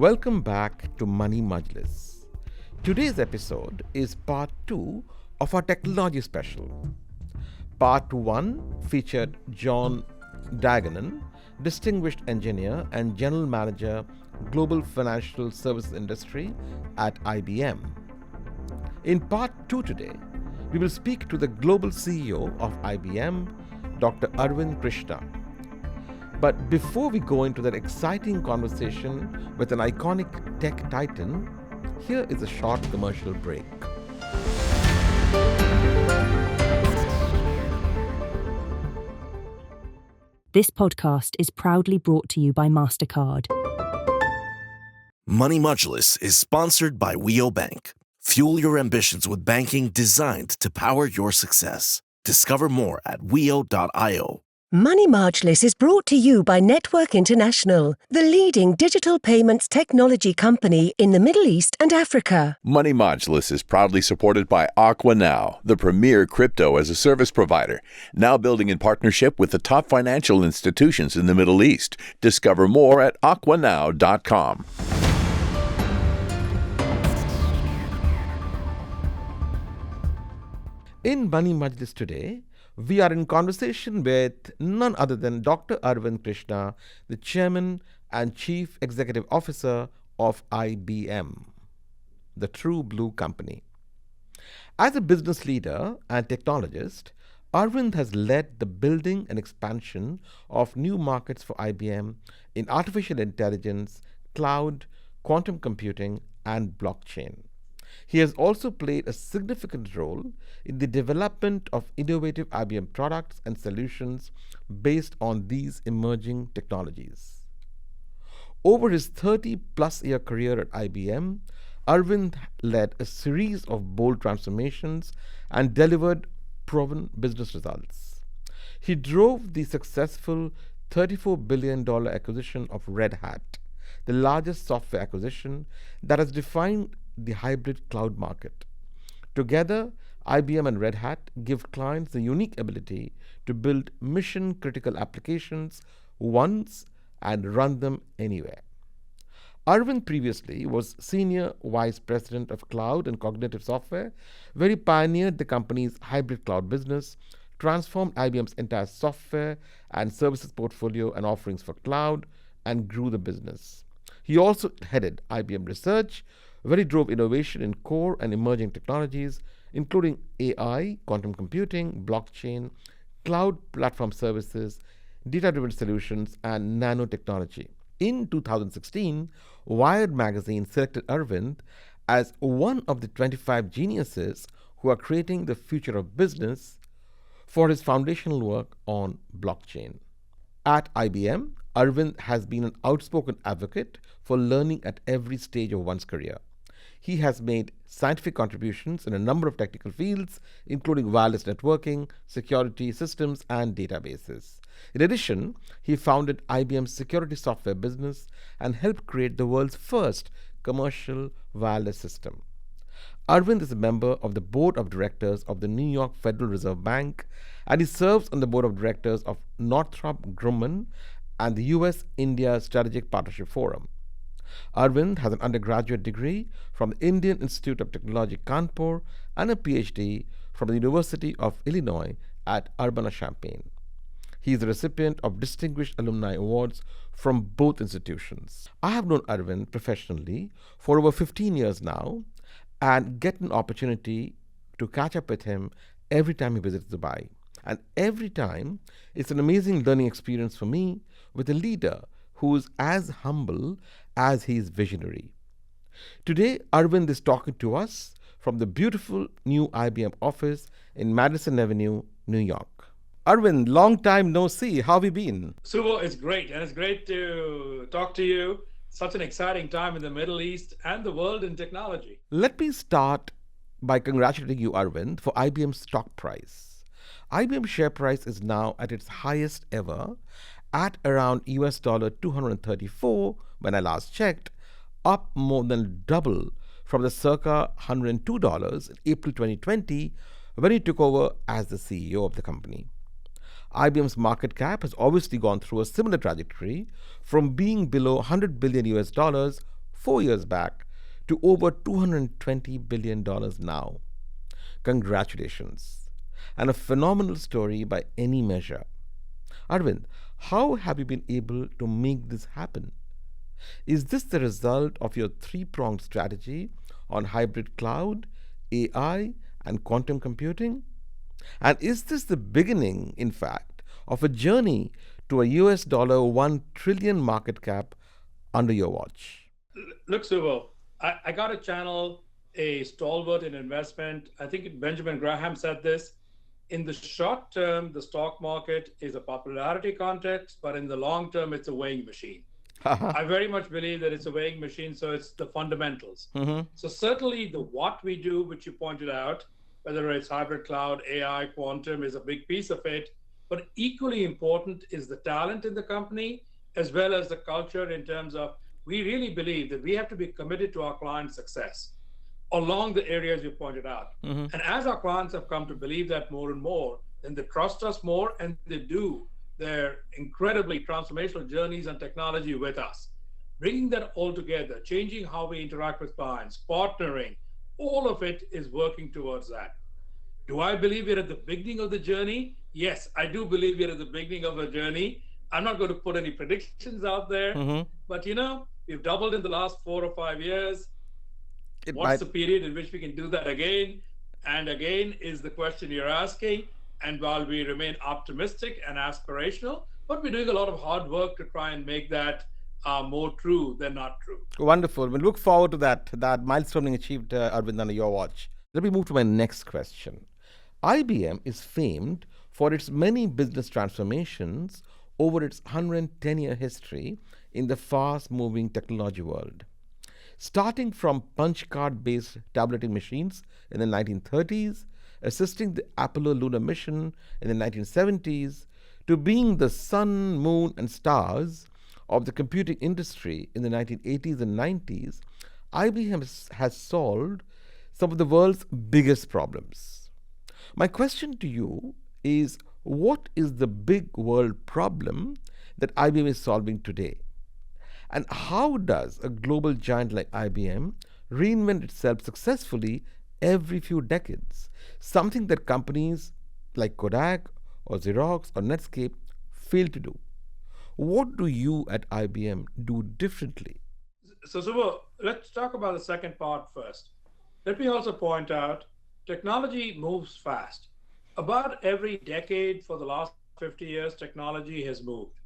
Welcome back to Money Majlis. Today's episode is part 2 of our technology special. Part 1 featured John Dagonen, Distinguished Engineer and General Manager, Global Financial Services Industry at IBM. In part 2 today, we will speak to the Global CEO of IBM, Dr. Arvind Krishna. But before we go into that exciting conversation with an iconic tech titan, here is a short commercial break. This podcast is proudly brought to you by MasterCard. Money Majlis is sponsored by Weo Bank. Fuel your ambitions with banking designed to power your success. Discover more at weo.io. Money Majlis is brought to you by Network International, the leading digital payments technology company in the Middle East and Africa. Money Majlis is proudly supported by AquaNow, the premier crypto-as-a-service provider, now building in partnership with the top financial institutions in the Middle East. Discover more at aquanow.com. In Money Majlis today, we are in conversation with none other than Dr. Arvind Krishna, the Chairman and Chief Executive Officer of IBM, the true blue company. As a business leader and technologist, Arvind has led the building and expansion of new markets for IBM in artificial intelligence, cloud, quantum computing, and blockchain. He has also played a significant role in the development of innovative IBM products and solutions based on these emerging technologies. Over his 30-plus year career at IBM, Arvind led a series of bold transformations and delivered proven business results. He drove the successful $34 billion acquisition of Red Hat, the largest software acquisition that has defined the hybrid cloud market. Together, IBM and Red Hat give clients the unique ability to build mission-critical applications once and run them anywhere. Arvind previously was Senior Vice President of Cloud and Cognitive Software, where he pioneered the company's hybrid cloud business, transformed IBM's entire software and services portfolio and offerings for cloud, and grew the business. He also headed IBM Research, where he drove innovation in core and emerging technologies, including AI, quantum computing, blockchain, cloud platform services, data-driven solutions, and nanotechnology. In 2016, Wired magazine selected Arvind as one of the 25 geniuses who are creating the future of business for his foundational work on blockchain. At IBM, Arvind has been an outspoken advocate for learning at every stage of one's career. He has made scientific contributions in a number of technical fields, including wireless networking, security systems, and databases. In addition, he founded IBM's security software business and helped create the world's first commercial wireless system. Arvind is a member of the board of directors of the New York Federal Reserve Bank, and he serves on the board of directors of Northrop Grumman and the U.S.-India Strategic Partnership Forum. Arvind has an undergraduate degree from the Indian Institute of Technology, Kanpur, and a PhD from the University of Illinois at Urbana-Champaign. He is the recipient of Distinguished Alumni Awards from both institutions. I have known Arvind professionally for over 15 years now and get an opportunity to catch up with him every time he visits Dubai. And every time, it's an amazing learning experience for me with a leader who is as humble as he is visionary. Today, Arvind is talking to us from the beautiful new IBM office in Madison Avenue, New York. Arvind, long time no see. How have you been? Suvo, it's great. And it's great to talk to you. Such an exciting time in the Middle East and the world in technology. Let me start by congratulating you, Arvind, for IBM's stock price. IBM share price is now at its highest ever at around US $234 when I last checked, up more than double from the circa $102 in April 2020 when he took over as the CEO of the company. IBM's market cap has obviously gone through a similar trajectory from being below $100 billion 4 years back to over $220 billion now. Congratulations. And a phenomenal story by any measure. Arvind, how have you been able to make this happen? Is this the result of your three-pronged strategy on hybrid cloud, AI, and quantum computing? And is this the beginning, in fact, of a journey to a US dollar 1 trillion market cap under your watch? Look, Suvo, I got to channel a stalwart in investment. I think Benjamin Graham said this. In the short term, the stock market is a popularity contest, but in the long term, it's a weighing machine. I very much believe that it's a weighing machine, so it's the fundamentals. So certainly the what we do, which you pointed out, whether it's hybrid cloud, AI, quantum, is a big piece of it. But equally important is the talent in the company, as well as the culture in terms of we really believe that we have to be committed to our clients' success along the areas you pointed out. And as our clients have come to believe that more and more, then they trust us more and they do their incredibly transformational journeys and technology with us. Bringing that all together, changing how we interact with clients, partnering, all of it is working towards that. Do I believe we're at the beginning of the journey? Yes, I do believe we're at the beginning of a journey. I'm not going to put any predictions out there, but we've doubled in the last 4 or 5 years. What's the period in which we can do that again? And again is the question you're asking. And while we remain optimistic and aspirational, but we're doing a lot of hard work to try and make that more true than not true. Wonderful. We look forward to that milestone being achieved, Arvind, under your watch. Let me move to my next question. IBM is famed for its many business transformations over its 110-year history in the fast-moving technology world. Starting from punch card-based tabulating machines in the 1930s, assisting the Apollo lunar mission in the 1970s, to being the sun, moon, and stars of the computing industry in the 1980s and 90s, IBM has solved some of the world's biggest problems. My question to you is, what is the big world problem that IBM is solving today? And how does a global giant like IBM reinvent itself successfully every few decades? Something that companies like Kodak or Xerox or Netscape fail to do. What do you at IBM do differently? So, Subo, let's talk about the second part first. Let me also point out, technology moves fast. About every decade for the last 50 years, technology has moved.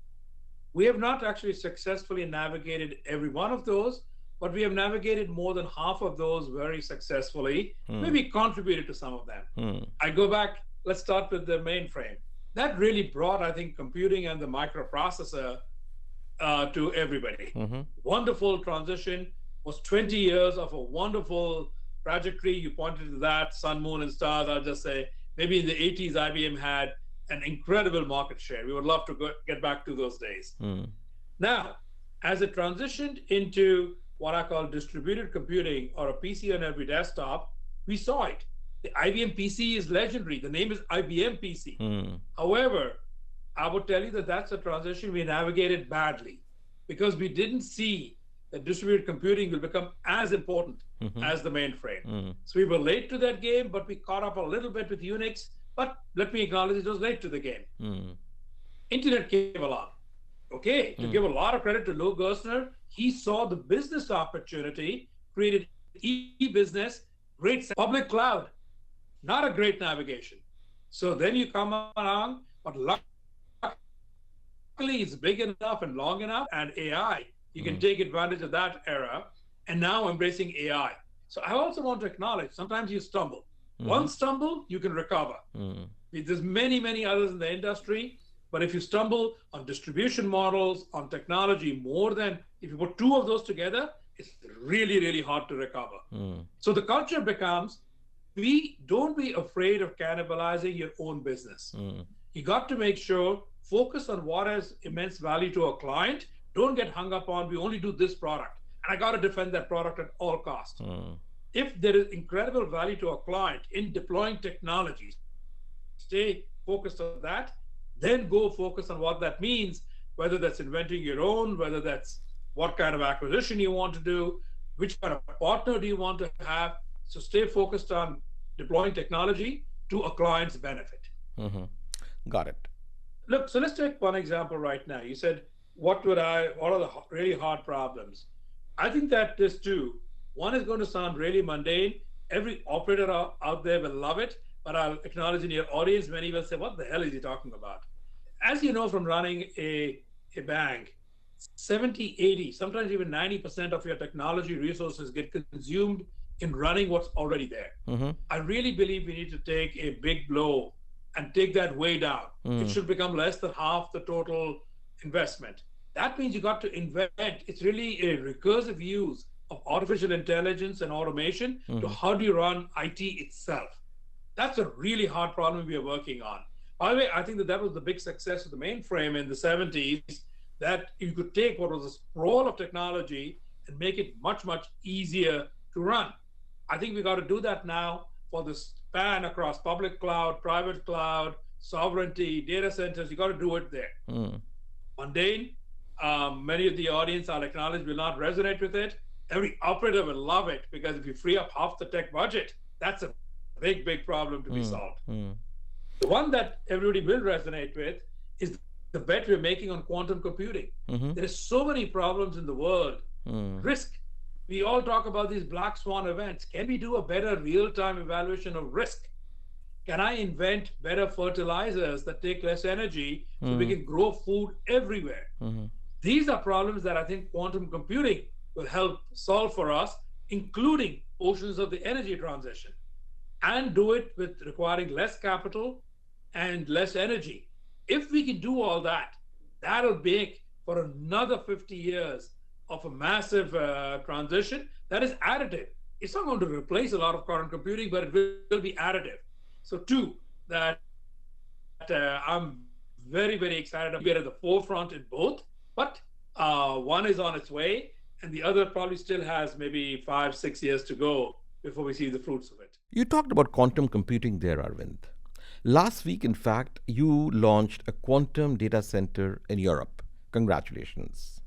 We have not actually successfully navigated every one of those, but we have navigated more than half of those very successfully, maybe contributed to some of them. I go back, let's start with the mainframe. That really brought, I think, computing and the microprocessor to everybody. Wonderful transition, was 20 years of a wonderful trajectory. You pointed to that, sun, moon, and stars. I'll just say, maybe in the 80s, IBM had an incredible market share. We would love to get back to those days. Now, as it transitioned into what I call distributed computing or a PC on every desktop, we saw it. The IBM PC is legendary. The name is IBM PC. However, I would tell you that that's a transition we navigated badly because we didn't see that distributed computing will become as important as the mainframe. So we were late to that game, but we caught up a little bit with Unix. But let me acknowledge it was late to the game. Internet came along. Okay, to give a lot of credit to Lou Gerstner, he saw the business opportunity, created e-business, great public cloud, not a great navigation. So then you come along, but luckily it's big enough and long enough, and AI, you can take advantage of that era, and now embracing AI. So I also want to acknowledge, sometimes you stumble. One stumble, you can recover. There's many, many others in the industry, but if you stumble on distribution models, on technology, more than, if you put two of those together, it's really, really hard to recover. So the culture becomes, don't be afraid of cannibalizing your own business. You got to make sure, focus on what has immense value to a client. Don't get hung up on, we only do this product, and I got to defend that product at all costs. If there is incredible value to a client in deploying technologies, stay focused on that, then go focus on what that means, whether that's inventing your own, whether that's what kind of acquisition you want to do, which kind of partner do you want to have. So stay focused on deploying technology to a client's benefit. Mm-hmm. Got it. Look, so let's take one example right now. You said, what are the really hard problems? I think that there's two. One is going to sound really mundane. Every operator out there will love it, but I'll acknowledge in your audience, many will say, what the hell is he talking about? As you know from running a bank, 70, 80, sometimes even 90% of your technology resources get consumed in running what's already there. Mm-hmm. I really believe we need to take a big blow and take that way down. It should become less than half the total investment. That means you got to invent. It's really a recursive use of artificial intelligence and automation to how do you run IT itself. That's a really hard problem we are working on. By the way, I think that was the big success of the mainframe in the 70s, that you could take what was a sprawl of technology and make it much, much easier to run. I think we got to do that now for the span across public cloud, private cloud, sovereignty, data centers. You got to do it there. Mundane, many of the audience, I'll acknowledge, will not resonate with it. Every operator will love it, because if you free up half the tech budget, that's a big, big problem to be solved. The one that everybody will resonate with is the bet we're making on quantum computing. There are so many problems in the world. Risk. We all talk about these black swan events. Can we do a better real-time evaluation of risk? Can I invent better fertilizers that take less energy so we can grow food everywhere? These are problems that I think quantum computing will help solve for us, including portions of the energy transition, and do it with requiring less capital and less energy. If we can do all that, that'll make for another 50 years of a massive transition that is additive. It's not going to replace a lot of current computing, but it will be additive. So two, that I'm very, very excited to be at the forefront in both, but one is on its way, and the other probably still has maybe 5-6 years to go before we see the fruits of it. You talked about quantum computing there, Arvind. Last week, in fact, you launched a quantum data center in Europe. Congratulations.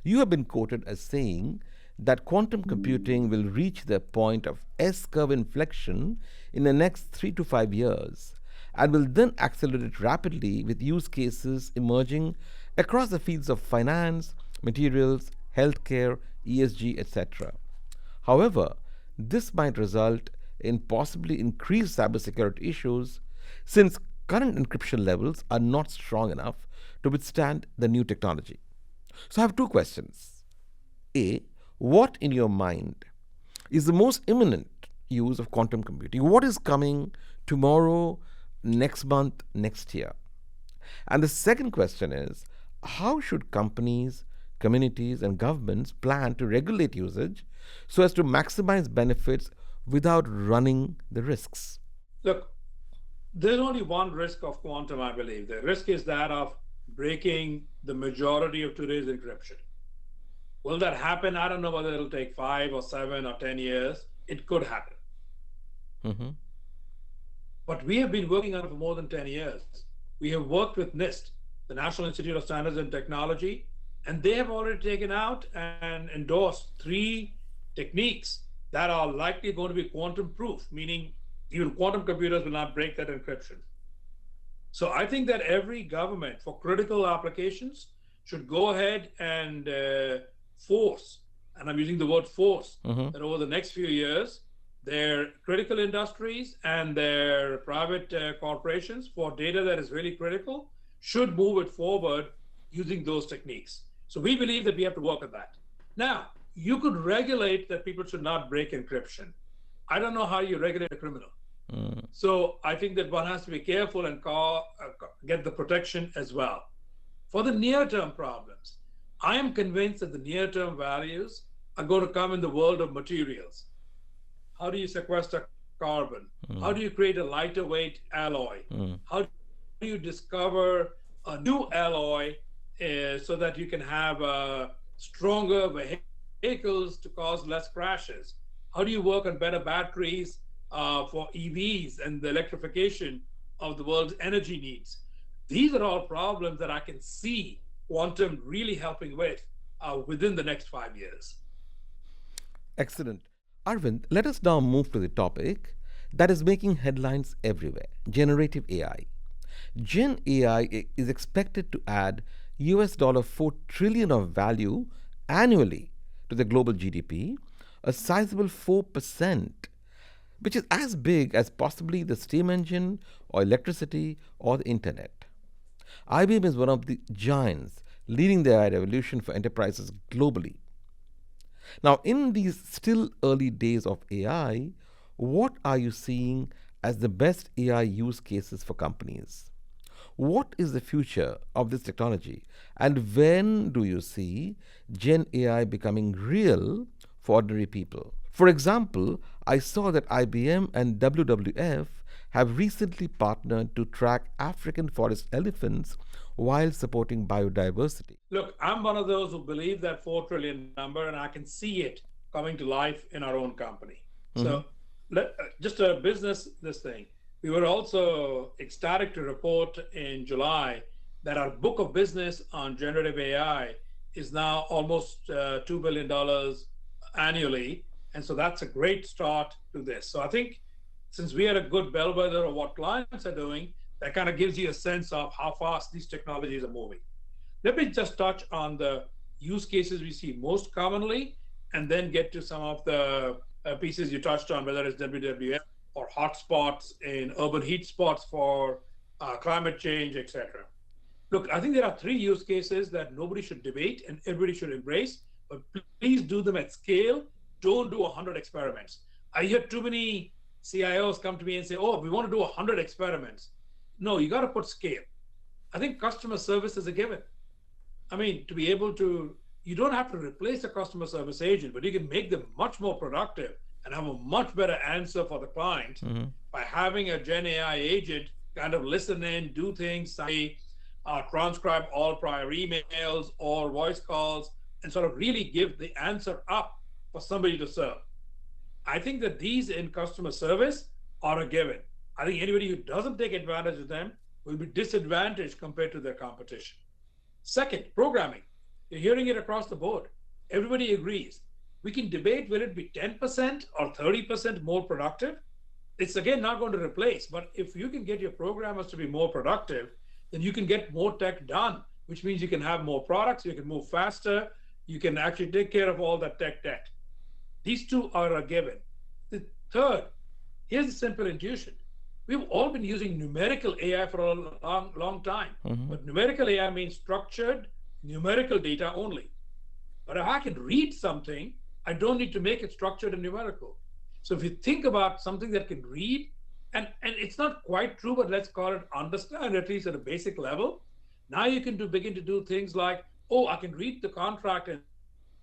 You have been quoted as saying that quantum computing will reach the point of S-curve inflection in the next 3 to 5 years and will then accelerate rapidly, with use cases emerging across the fields of finance, materials, healthcare, ESG, etc. However, this might result in possibly increased cybersecurity issues, since current encryption levels are not strong enough to withstand the new technology. So I have two questions. A, what in your mind is the most imminent use of quantum computing? What is coming tomorrow, next month, next year? And the second question is, how should companies, communities, and governments plan to regulate usage so as to maximize benefits without running the risks? Look, there's only one risk of quantum, I believe. The risk is that of breaking the majority of today's encryption. Will that happen? I don't know whether it'll take 5 or 7 or 10 years. It could happen. But we have been working on it for more than 10 years. We have worked with NIST, the National Institute of Standards and Technology, and they have already taken out and endorsed 3 techniques that are likely going to be quantum proof, meaning even quantum computers will not break that encryption. So I think that every government for critical applications should go ahead and force, and I'm using the word force, that over the next few years, their critical industries and their private corporations for data that is really critical should move it forward using those techniques. So we believe that we have to work on that. Now, you could regulate that people should not break encryption. I don't know how you regulate a criminal. So I think that one has to be careful and get the protection as well. For the near-term problems, I am convinced that the near-term values are going to come in the world of materials. How do you sequester carbon? How do you create a lighter weight alloy? How do you discover a new alloy so that you can have stronger vehicles to cause less crashes? How do you work on better batteries for EVs and the electrification of the world's energy needs? These are all problems that I can see quantum really helping with. within the next 5 years. Excellent. Arvind, let us now move to the topic that is making headlines everywhere: generative AI. Gen AI is expected to add $4 trillion of value annually to the global GDP, a sizable 4%, which is as big as possibly the steam engine or electricity or the internet. IBM is one of the giants leading the AI revolution for enterprises globally. Now, in these still early days of AI, what are you seeing as the best AI use cases for companies? What is the future of this technology, and when do you see Gen AI becoming real for ordinary people? For example, I saw that IBM and WWF have recently partnered to track African forest elephants while supporting biodiversity. Look, I'm one of those who believe that 4 trillion number, and I can see it coming to life in our own company. So, just a business, this thing. We were also ecstatic to report in July that our book of business on generative AI is now almost $2 billion annually. And so that's a great start to this. So I think since we are a good bellwether of what clients are doing, that kind of gives you a sense of how fast these technologies are moving. Let me just touch on the use cases we see most commonly, and then get to some of the pieces you touched on, whether it's WWF or hotspots in urban heat spots for climate change, etc. Look, I think there are 3 use cases that nobody should debate and everybody should embrace, but please do them at scale. Don't do 100 experiments. I hear too many CIOs come to me and say, oh, we want to do 100 experiments. No, you got to put scale. I think customer service is a given. I mean, to be able to, you don't have to replace a customer service agent, but you can make them much more productive and have a much better answer for the client by having a Gen AI agent kind of listen in, do things, say, transcribe all prior emails or voice calls, and sort of really give the answer up for somebody to serve. I think that these in customer service are a given. I think anybody who doesn't take advantage of them will be disadvantaged compared to their competition. Second, programming. You're hearing it across the board. Everybody agrees. We can debate will it be 10% or 30% more productive. It's again not going to replace, but if you can get your programmers to be more productive, then you can get more tech done, which means you can have more products, you can move faster, you can actually take care of all that tech debt. These 2 are a given. The third, here's a simple intuition. We've all been using numerical AI for a long time, but numerical AI means structured numerical data only. But if I can read something, I don't need to make it structured and numerical. So if you think about something that can read, and it's not quite true, but let's call it understand, at least at a basic level. Now you can begin to do things like, oh, I can read the contract and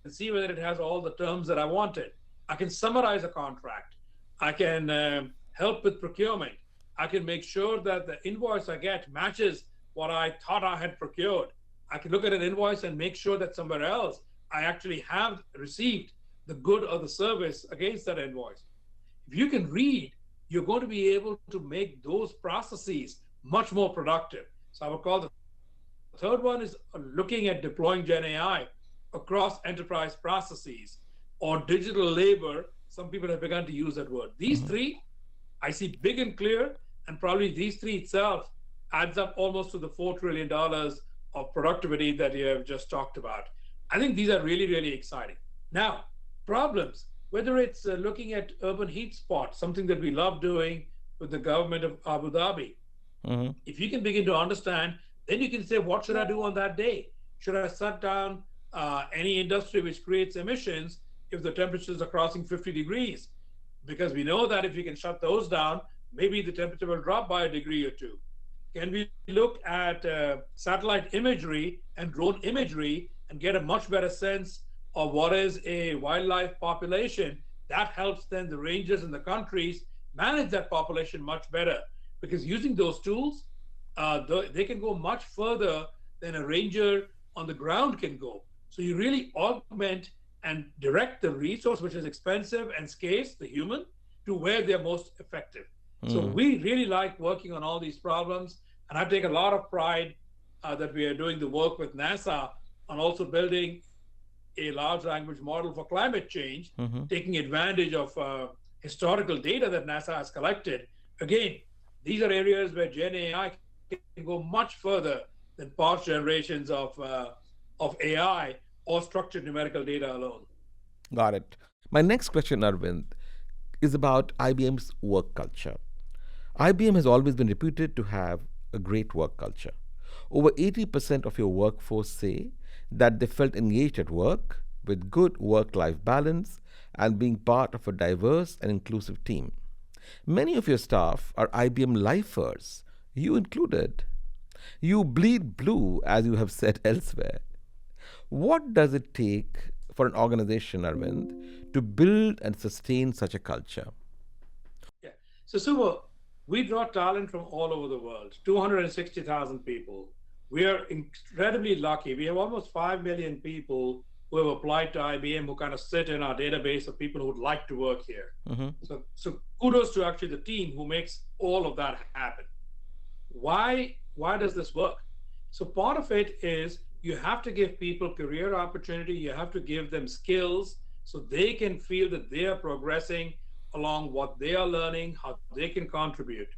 see whether it has all the terms that I wanted. I can summarize a contract. I can help with procurement. I can make sure that the invoice I get matches what I thought I had procured. I can look at an invoice and make sure that somewhere else I actually have received the good or the service against that invoice. If you can read, you're going to be able to make those processes much more productive. So I would call the third one is looking at deploying Gen AI across enterprise processes or digital labor. Some people have begun to use that word. These 3, I see big and clear, and probably these 3 itself adds up almost to the $4 trillion of productivity that you have just talked about. I think these are really, really exciting. Now, problems, whether it's looking at urban heat spots, something that we love doing with the government of Abu Dhabi. If you can begin to understand, then you can say, what should I do on that day? Should I shut down any industry which creates emissions if the temperatures are crossing 50 degrees? Because we know that if you can shut those down, maybe the temperature will drop by a degree or 2. Can we look at satellite imagery and drone imagery and get a much better sense of what is a wildlife population? That helps then the rangers in the countries manage that population much better, because using those tools, they can go much further than a ranger on the ground can go. So you really augment and direct the resource, which is expensive and scarce, the human, to where they're most effective. So we really like working on all these problems. And I take a lot of pride that we are doing the work with NASA on also building a large language model for climate change, taking advantage of historical data that NASA has collected. Again, these are areas where Gen AI can go much further than past generations of AI or structured numerical data alone. Got it. My next question, Arvind, is about IBM's work culture. IBM has always been reputed to have a great work culture. Over 80% of your workforce say that they felt engaged at work with good work life balance and being part of a diverse and inclusive team. Many of your staff are IBM lifers, you included. You bleed blue, as you have said elsewhere. What does it take for an organization, Arvind, to build and sustain such a culture? Yeah. So, Suvo, we draw talent from all over the world, 260,000 people. We are incredibly lucky. We have almost 5 million people who have applied to IBM who kind of sit in our database of people who would like to work here. So kudos to actually the team who makes all of that happen. Why does this work? So part of it is you have to give people career opportunity. You have to give them skills so they can feel that they are progressing along what they are learning, how they can contribute.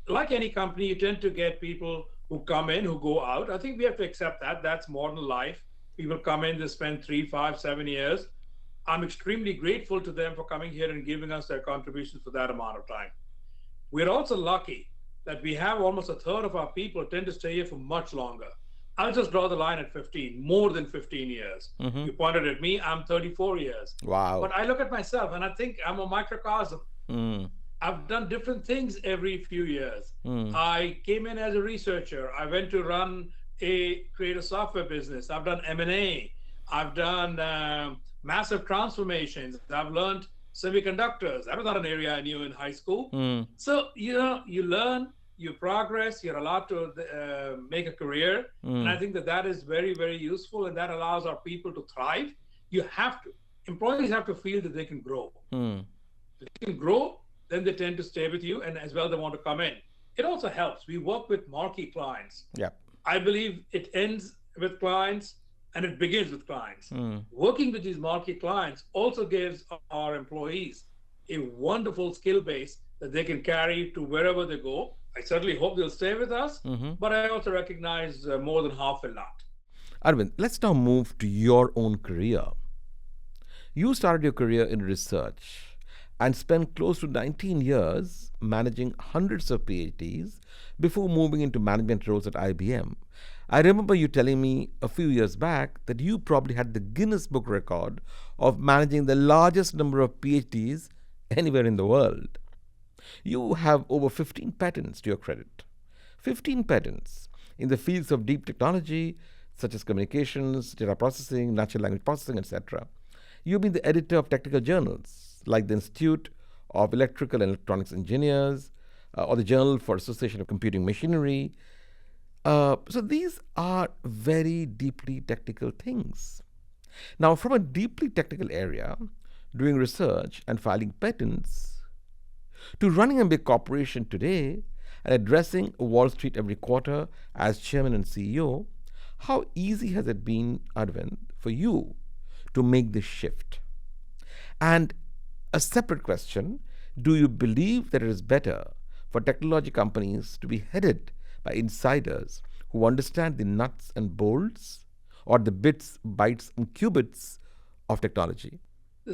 Like any company, you tend to get people who come in, who go out. I think we have to accept that. That's modern life. People come in, they spend 3, 5, 7 years. I'm extremely grateful to them for coming here and giving us their contributions for that amount of time. We're also lucky that we have almost a third of our people tend to stay here for much longer. I'll just draw the line at 15, more than 15 years. You pointed at me, I'm 34 years. Wow. But I look at myself and I think I'm a microcosm. I've done different things every few years. I came in as a researcher. I went to create a software business. I've done M&A. I've done massive transformations. I've learned semiconductors. That was not an area I knew in high school. So, you learn, you progress, you're allowed to make a career. And I think that is very, very useful. And that allows our people to thrive. Employees have to feel that they can grow. If they can grow, then they tend to stay with you. And as well, they want to come in. It also helps. We work with marquee clients. Yeah. I believe it ends with clients and it begins with clients. Working with these marquee clients also gives our employees a wonderful skill base that they can carry to wherever they go. I certainly hope they'll stay with us, but I also recognize more than half will not. Arvind, let's now move to your own career. You started your career in research and spent close to 19 years managing hundreds of PhDs before moving into management roles at IBM. I remember you telling me a few years back that you probably had the Guinness Book record of managing the largest number of PhDs anywhere in the world. You have over 15 patents to your credit. 15 patents in the fields of deep technology, such as communications, data processing, natural language processing, etc. You've been the editor of technical journals like the Institute of Electrical and Electronics Engineers or the Journal for Association of Computing Machinery. So these are very deeply technical things. Now, from a deeply technical area, doing research and filing patents, to running a big corporation today and addressing Wall Street every quarter as chairman and CEO, how easy has it been, Arvind, for you to make this shift? And a separate question, do you believe that it is better for technology companies to be headed by insiders who understand the nuts and bolts or the bits, bytes, and qubits of technology?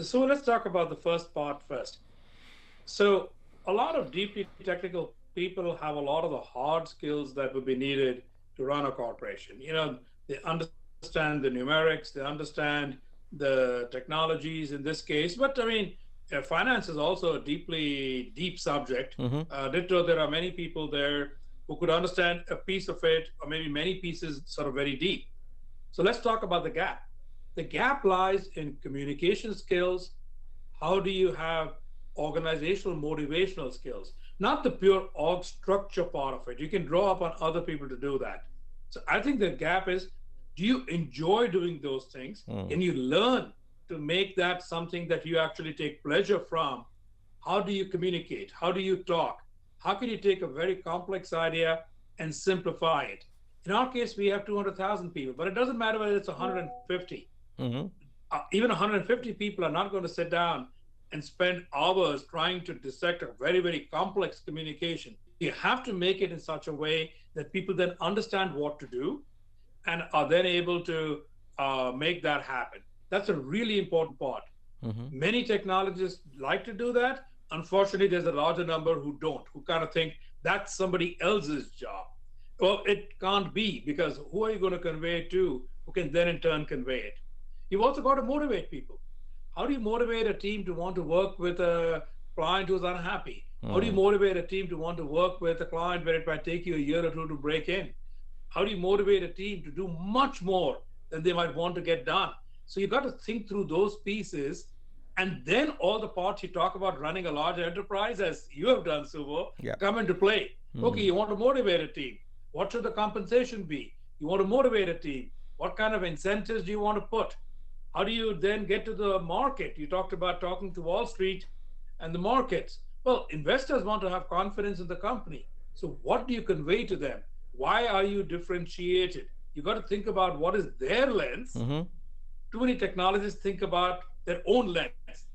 So let's talk about the first part first. So a lot of deeply technical people have a lot of the hard skills that would be needed to run a corporation. They understand the numerics, they understand the technologies in this case, but finance is also a deeply deep subject. Ditto, there are many people there who could understand a piece of it, or maybe many pieces sort of very deep. So let's talk about the gap. The gap lies in communication skills. How do you have organizational motivational skills? Not the pure org structure part of it. You can draw upon other people to do that. So I think the gap is, do you enjoy doing those things? Can you learn to make that something that you actually take pleasure from? How do you communicate? How do you talk? How can you take a very complex idea and simplify it? In our case, we have 200,000 people, but it doesn't matter whether it's 150. Even 150 people are not going to sit down and spend hours trying to dissect a very, very complex communication. You have to make it in such a way that people then understand what to do and are then able to make that happen. That's a really important part. Many technologists like to do that. Unfortunately, there's a larger number who don't, who kind of think that's somebody else's job. Well, it can't be, because who are you going to convey it to who can then in turn convey it? You've also got to motivate people. How do you motivate a team to want to work with a client who's unhappy? How do you motivate a team to want to work with a client where it might take you a year or two to break in? How do you motivate a team to do much more than they might want to get done? So you've got to think through those pieces. And then all the parts you talk about running a large enterprise, as you have done, Suvo, come into play. Okay, you want to motivate a team. What should the compensation be? You want to motivate a team. What kind of incentives do you want to put? How do you then get to the market? You talked about talking to Wall Street and the markets. Well, investors want to have confidence in the company. So what do you convey to them? Why are you differentiated? You got to think about what is their lens. Too many technologists think about their own lens.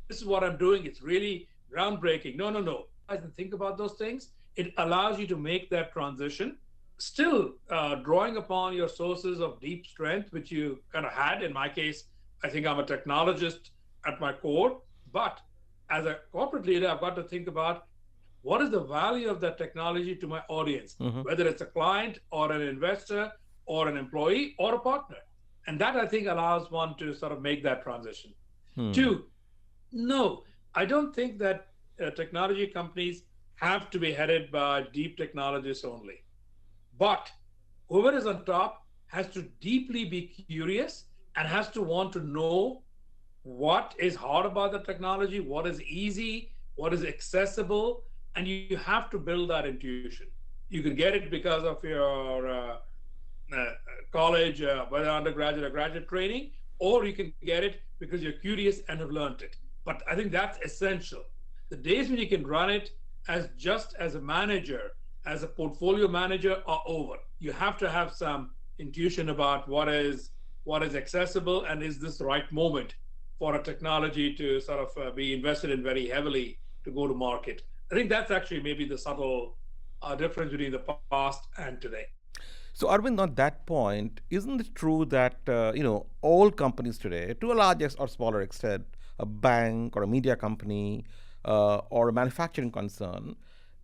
This is what I'm doing. It's really groundbreaking. No. I can think about those things. It allows you to make that transition, still drawing upon your sources of deep strength, which you kind of had. In my case, I think I'm a technologist at my core. But as a corporate leader, I've got to think about what is the value of that technology to my audience, whether it's a client or an investor or an employee or a partner. And that, I think, allows one to sort of make that transition. Two, no, I don't think that technology companies have to be headed by deep technologists only. But whoever is on top has to deeply be curious and has to want to know what is hard about the technology, what is easy, what is accessible, and you have to build that intuition. You can get it because of your college, whether undergraduate or graduate training, or you can get it because you're curious and have learned it. But I think that's essential. The days when you can run it as just as a manager, as a portfolio manager, are over. You have to have some intuition about what is accessible, and is this the right moment for a technology to sort of be invested in very heavily to go to market. I think that's actually maybe the subtle difference between the past and today. So, Arvind, on that point, isn't it true that all companies today, to a large or smaller extent, a bank or a media company or a manufacturing concern,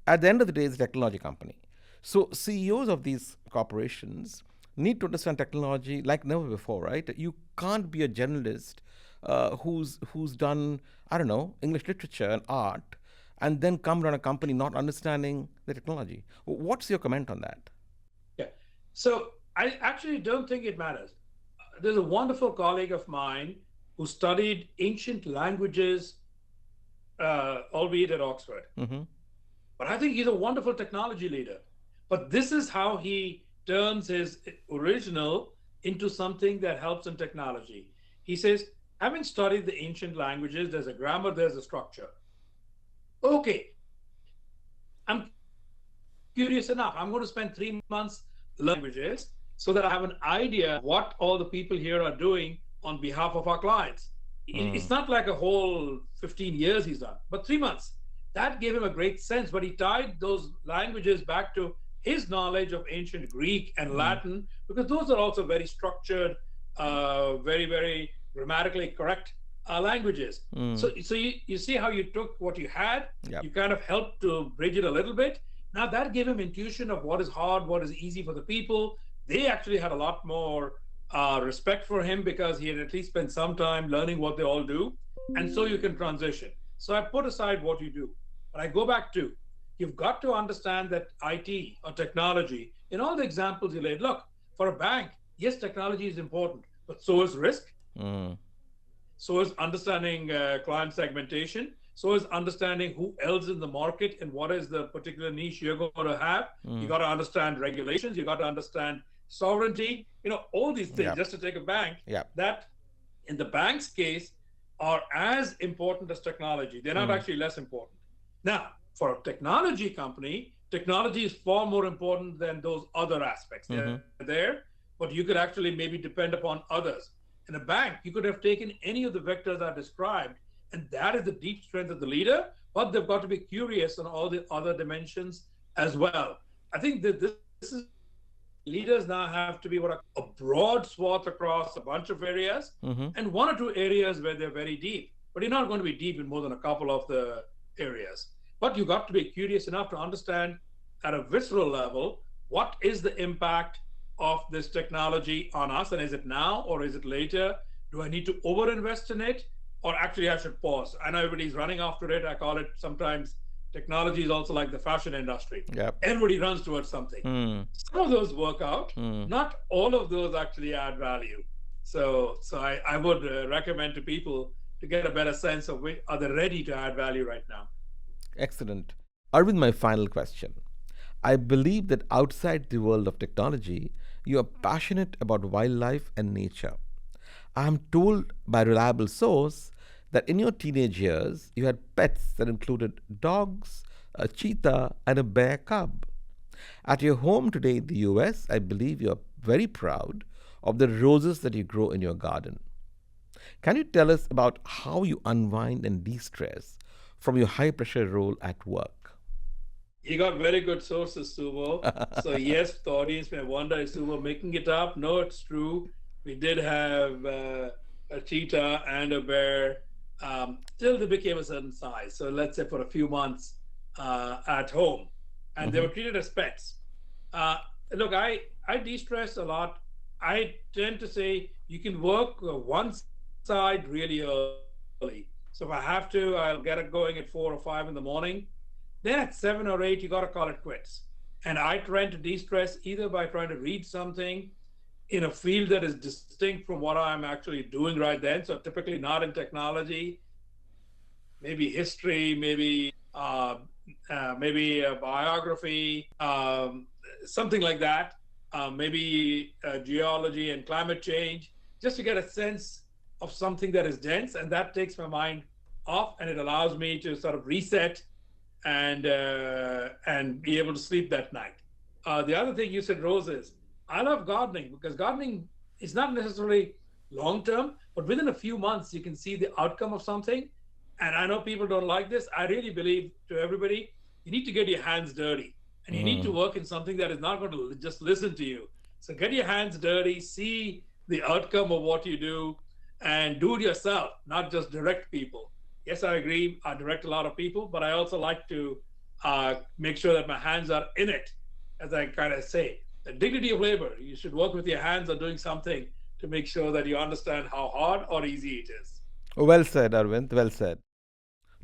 at the end of the day, is a technology company. So, CEOs of these corporations need to understand technology like never before, right? You can't be a journalist who's done, I don't know, English literature and art, and then come run a company not understanding the technology. What's your comment on that? So I actually don't think it matters. There's a wonderful colleague of mine who studied ancient languages, albeit at Oxford. But I think he's a wonderful technology leader. But this is how he turns his original into something that helps in technology. He says, having studied the ancient languages, there's a grammar, there's a structure. Okay, I'm curious enough. I'm going to spend 3 months languages so that I have an idea what all the people here are doing on behalf of our clients. It's not like a whole 15 years he's done, but 3 months. That gave him a great sense, but he tied those languages back to his knowledge of ancient Greek and Latin, because those are also very structured, very, very grammatically correct languages. So you see how you took what you had, you kind of helped to bridge it a little bit. Now that gave him intuition of what is hard, what is easy for the people. They actually had a lot more respect for him because he had at least spent some time learning what they all do. And so you can transition. So I put aside what you do. But I go back to, you've got to understand that IT or technology, in all the examples you laid, look, for a bank, yes, technology is important, but so is risk. So is understanding client segmentation. So is understanding who else in the market and what is the particular niche you're going to have. You got to understand regulations. You got to understand sovereignty. All these things, just to take a bank, that in the bank's case are as important as technology. They're not actually less important. Now, for a technology company, technology is far more important than those other aspects. They're there, but you could actually maybe depend upon others. In a bank, you could have taken any of the vectors I described, and that is the deep strength of the leader, but they've got to be curious on all the other dimensions as well. I think that this is, leaders now have to be a broad swath across a bunch of areas, and one or two areas where they're very deep, but you're not going to be deep in more than a couple of the areas. But you got to be curious enough to understand at a visceral level, what is the impact of this technology on us, and is it now or is it later? Do I need to overinvest in it, or actually I should pause? I know everybody's running after it. I call it sometimes technology is also like the fashion industry. Yep. Everybody runs towards something. Some of those work out. Not all of those actually add value. So I would recommend to people to get a better sense of are they ready to add value right now. Excellent. Arvind, my final question. I believe that outside the world of technology, you are passionate about wildlife and nature. I am told by a reliable source that in your teenage years, you had pets that included dogs, a cheetah, and a bear cub. At your home today in the US, I believe you are very proud of the roses that you grow in your garden. Can you tell us about how you unwind and de-stress from your high-pressure role at work? You got very good sources, Suvo. So yes, the audience may wonder, is Suvo making it up? No, it's true. We did have a cheetah and a bear till they became a certain size. So let's say for a few months at home, and they were treated as pets. Look, I de-stress a lot. I tend to say you can work one side really early. So if I have to, I'll get it going at 4 or 5 in the morning. Then at 7 or 8, you got to call it quits. And I try to de-stress either by trying to read something in a field that is distinct from what I'm actually doing right then. So typically not in technology, maybe history, maybe a biography, something like that. Maybe geology and climate change, just to get a sense of something that is dense, and that takes my mind off, and it allows me to sort of reset and be able to sleep that night. The other thing you said, roses. I love gardening because gardening is not necessarily long-term, but within a few months, you can see the outcome of something. And I know people don't like this. I really believe to everybody, you need to get your hands dirty, and you need to work in something that is not going to just listen to you. So get your hands dirty, see the outcome of what you do, and do it yourself, not just direct people. Yes, I agree, I direct a lot of people, but I also like to make sure that my hands are in it, as I kind of say. The dignity of labor, you should work with your hands on doing something to make sure that you understand how hard or easy it is. Well said, Arvind, well said.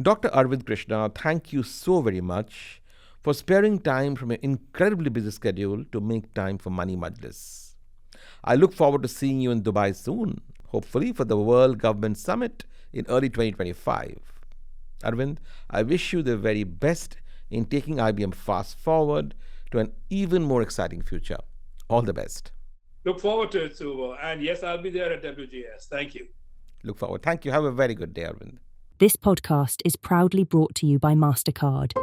Dr. Arvind Krishna, thank you so very much for sparing time from your incredibly busy schedule to make time for Money Majlis. I look forward to seeing you in Dubai soon, hopefully for the World Government Summit in early 2025. Arvind, I wish you the very best in taking IBM fast forward to an even more exciting future. All the best. Look forward to it, Suvo. And yes, I'll be there at WGS. Thank you. Look forward. Thank you. Have a very good day, Arvind. This podcast is proudly brought to you by MasterCard.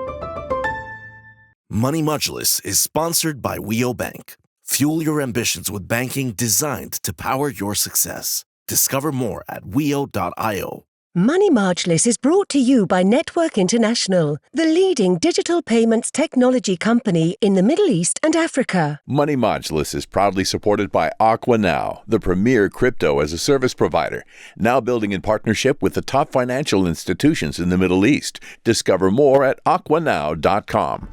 Money Majlis is sponsored by Weo Bank. Fuel your ambitions with banking designed to power your success. Discover more at weo.io. Money Majlis is brought to you by Network International, the leading digital payments technology company in the Middle East and Africa. Money Majlis is proudly supported by Now, the premier crypto-as-a-service provider, now building in partnership with the top financial institutions in the Middle East. Discover more at aquanow.com.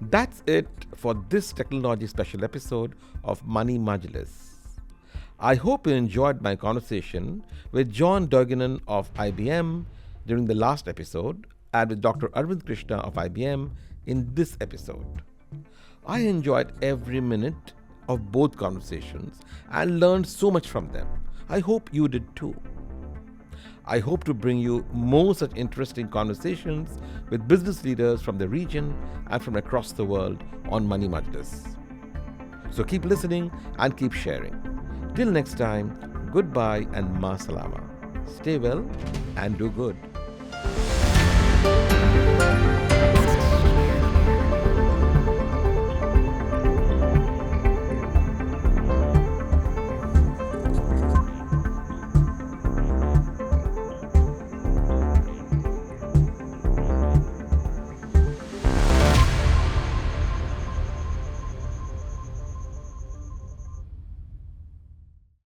That's it for this technology special episode of Money Majlis. I hope you enjoyed my conversation with John Duigenan of IBM during the last episode and with Dr. Arvind Krishna of IBM in this episode. I enjoyed every minute of both conversations and learned so much from them. I hope you did too. I hope to bring you more such interesting conversations with business leaders from the region and from across the world on Money Majlis. So keep listening and keep sharing. Till next time, goodbye and ma salama. Stay well and do good.